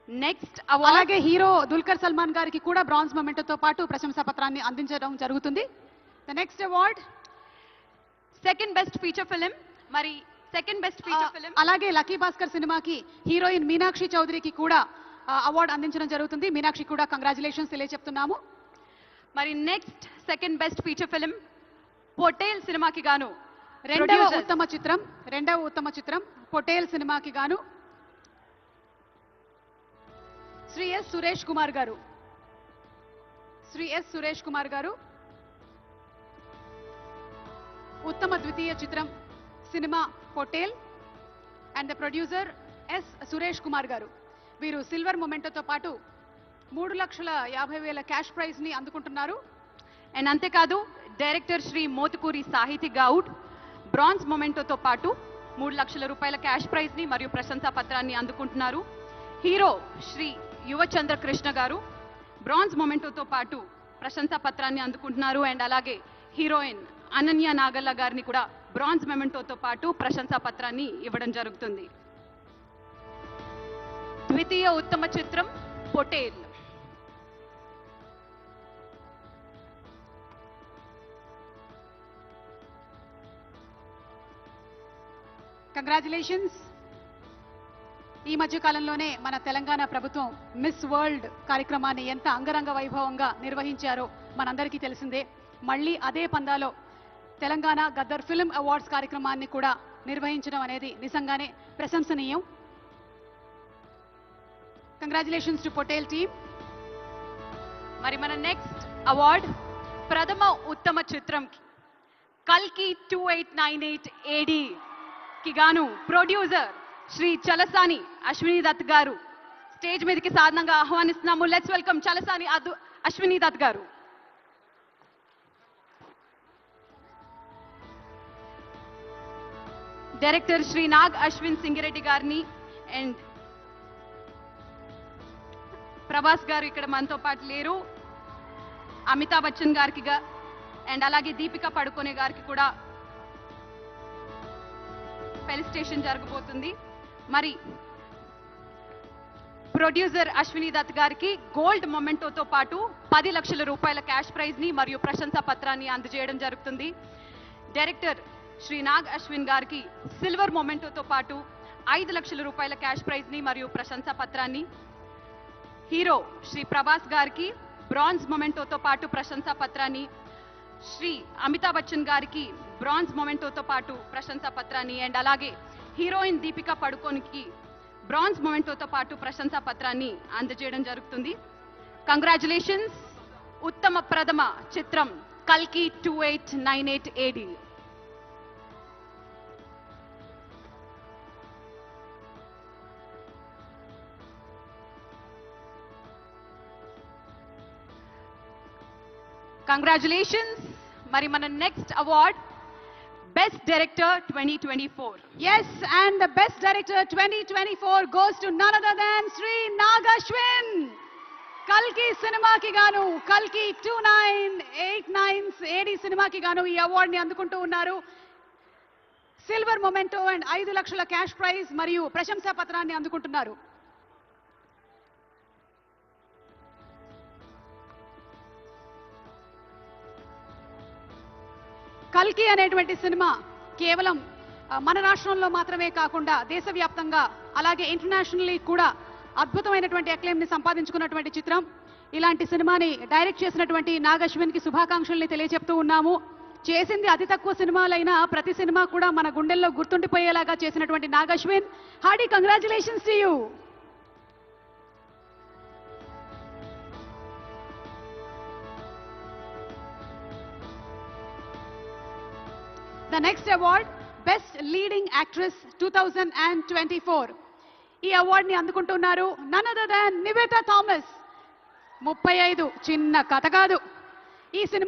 Next award అలాగే hero Dulquer Salman గారికి కూడా బ్రాంజ్ మొమెంటోతో పాటు ప్రశంసా పత్రాన్ని అందించడం జరుగుతుంది. The next award second best feature film. మరి సెకండ్ బెస్ట్ ఫీచర్ ఫిలిం అలాగే లక్కీ భాస్కర్ సినిమాకి హీరోయిన్ మీనాక్షి చౌదరికి కూడా అవార్డు అందించడం జరుగుతుంది. మీనాక్షి కూడా కంగ్రాచులేషన్స్ తెలియజెప్తున్నాము. మరి next second best feature film Potel సినిమాకి గాను రెండవ ఉత్తమ చిత్రం పొటేల్ సినిమాకి గాను శ్రీ ఎస్ సురేష్ కుమార్ గారు ఉత్తమ ద్వితీయ చిత్రం cinema Potel and the producer S Suresh Kumar గారు. వీరు సిల్వర్ మొమెంటోతో పాటు 3,50,000 క్యాష్ ప్రైజ్ ని అందుకుంటున్నారు. అండ్ అంతేకాదు డైరెక్టర్ శ్రీ మోతుకూరి సాహితీ గౌడ్ బ్రాంజ్ మొమెంటోతో పాటు 3 లక్షల రూపాయల క్యాష్ ప్రైజ్ ని మరియు ప్రశంసా పత్రాన్ని అందుకుంటున్నారు. హీరో శ్రీ యువచంద్ర కృష్ణ గారు బ్రాంజ్ మొమెంటోతో పాటు ప్రశంసా పత్రాన్ని అందుకుంటున్నారు. అండ్ అలాగే హీరోయిన్ అనన్య నాగల్ల గారిని కూడా బ్రాంజ్ మొమెంటోతో పాటు ప్రశంసా పత్రాన్ని ఇవ్వడం జరుగుతుంది. ద్వితీయ ఉత్తమ చిత్రం పొటేల్. కంగ్రాచులేషన్స్. ఈ మధ్య కాలంలోనే మన తెలంగాణ ప్రభుత్వం మిస్ వరల్డ్ కార్యక్రమాన్ని ఎంత అంగరంగ వైభవంగా నిర్వహించారో మనందరికీ తెలిసిందే. మళ్ళీ అదే పందాలో తెలంగాణ గద్దర్ ఫిల్మ్ అవార్డ్స్ కార్యక్రమాన్ని కూడా నిర్వహించడం అనేది నిజంగానే ప్రశంసనీయం. Congratulations to Potel team. మరి మన నెక్స్ట్ అవార్డ్ ప్రథమ ఉత్తమ చిత్రం కల్కి 2898 AD కి గాను ప్రొడ్యూసర్ శ్రీ చలసాని అశ్విని దత్ గారు స్టేజ్ మీదకి సాధారణంగా ఆహ్వానిస్తున్నాము. లెట్స్ వెల్కమ్ చలసాని అశ్విని దత్ గారు. డైరెక్టర్ శ్రీ నాగ్ అశ్విన్ సింగిరెడ్డి గారిని అండ్ ప్రభాస్ గారు ఇక్కడ మనతో పాటు లేరు. అమితాబ్ బచ్చన్ గారికి అండ్ అలాగే దీపికా పడుకోనే గారికి కూడా ఫెలిసిటేషన్ జరగబోతుంది. మరి ప్రొడ్యూసర్ అశ్విని దత్ గారికి గోల్డ్ మొమెంటోతో పాటు 10 లక్షల రూపాయల క్యాష్ ప్రైజ్ ని మరియు ప్రశంసా పత్రాన్ని అందజేయడం జరుగుతుంది. డైరెక్టర్ శ్రీ నాగ్ అశ్విన్ గారికి సిల్వర్ మొమెంటోతో పాటు 5 లక్షల రూపాయల క్యాష్ ప్రైజ్ ని మరియు ప్రశంసా పత్రాన్ని, హీరో శ్రీ ప్రభాస్ గారికి బ్రాంజ్ మొమెంటోతో పాటు ప్రశంసా పత్రాన్ని, శ్రీ అమితాబ్ బచ్చన్ గారికి బ్రాంజ్ మొమెంటోతో పాటు ప్రశంసా పత్రాన్ని అండ్ అలాగే హీరోయిన్ దీపికా పడుకోనికి బ్రాంజ్ మొమెంటోతో పాటు ప్రశంసా పత్రాన్ని అందజేయడం జరుగుతుంది. కంగ్రాచులేషన్స్. ఉత్తమ ప్రథమ చిత్రం కల్కి 2898 AD. కంగ్రాచులేషన్స్. మరి మన next award best director 2024. Yes, and the best director 2024 goes to none other than Sri Nag Ashwin. కల్కి సినిమాకి గాను కల్కి 2989 AD సినిమాకి గాను ఈ అవార్డ్ ని అందుకుంటూ ఉన్నారు. సిల్వర్ మొమెంటో అండ్ 5 లక్షల క్యాష్ ప్రైజ్ మరియు ప్రశంసా పత్రాన్ని అందుకుంటున్నారు. కల్కి అనేటువంటి సినిమా కేవలం మన రాష్ట్రంలో మాత్రమే కాకుండా దేశవ్యాప్తంగా అలాగే ఇంటర్నేషనల్లీ కూడా అద్భుతమైనటువంటి అక్లెయిమ్ ని సంపాదించుకున్నటువంటి చిత్రం. ఇలాంటి సినిమాని డైరెక్ట్ చేసినటువంటి నాగ్ అశ్విన్ కి శుభాకాంక్షల్ని తెలియజెప్తూ ఉన్నాము. చేసింది అతి తక్కువ సినిమాలైనా ప్రతి సినిమా కూడా మన గుండెల్లో గుర్తుండిపోయేలాగా చేసినటువంటి Nag Ashwin, hearty congratulations to you. The next award, Best Leading Actress 2024. ఈ అవార్డ్ ని అందుకుంటున్నారు none other than Nivetha Thomas. 35 చిన్న కథ కాదు. ఈ సినిమా